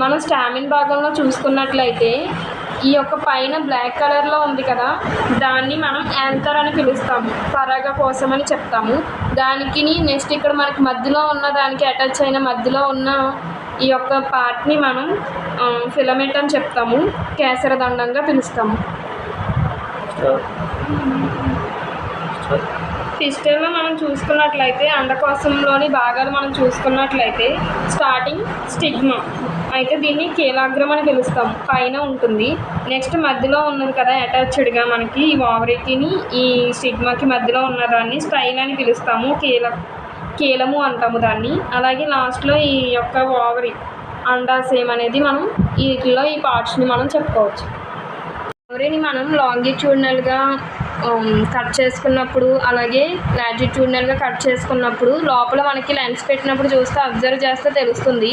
మనం స్టామిన్ భాగంలో చూసుకున్నట్లయితే ఈ యొక్క పైన బ్లాక్ కలర్లో ఉంది కదా, దాన్ని మనం యాంకర్ అని పిలుస్తాము, పరాగ కోసం అని చెప్తాము. దానికి నెక్స్ట్ ఇక్కడ మనకి మధ్యలో ఉన్న దానికి అటాచ్ అయిన మధ్యలో ఉన్న ఈ యొక్క పార్ట్ని మనం ఫిలమెంట్ అని చెప్తాము, కేసరదండంగా పిలుస్తాము. పిస్టల్లో మనం చూసుకున్నట్లయితే అండకోశంలోని భాగాలు మనం చూసుకున్నట్లయితే స్టార్టింగ్ స్టిగ్మా, అయితే దీన్ని కీలాగ్రం అని పిలుస్తాం, పైన ఉంటుంది. నెక్స్ట్ మధ్యలో ఉన్నది కదా అటాచ్డ్గా మనకి ఈ ఓవరీకిని ఈ స్టిగ్మాకి మధ్యలో ఉన్నదాన్ని స్టైల్ అని పిలుస్తాము, కీలము అంటాము దాన్ని. అలాగే లాస్ట్లో ఈ యొక్క ఓవరీ అండాశయం అనేది మనం వీటిలో ఈ పార్ట్స్ని మనం చెప్పుకోవచ్చు. ఓవరీని మనం లాంగిట్యూడినల్గా కట్ చేసుకున్నప్పుడు, అలాగే లాటిట్యూడినల్గా కట్ చేసుకున్నప్పుడు లోపల మనకి లెన్స్ పెట్టినప్పుడు చూస్తే అబ్జర్వ్ చేస్తే తెలుస్తుంది.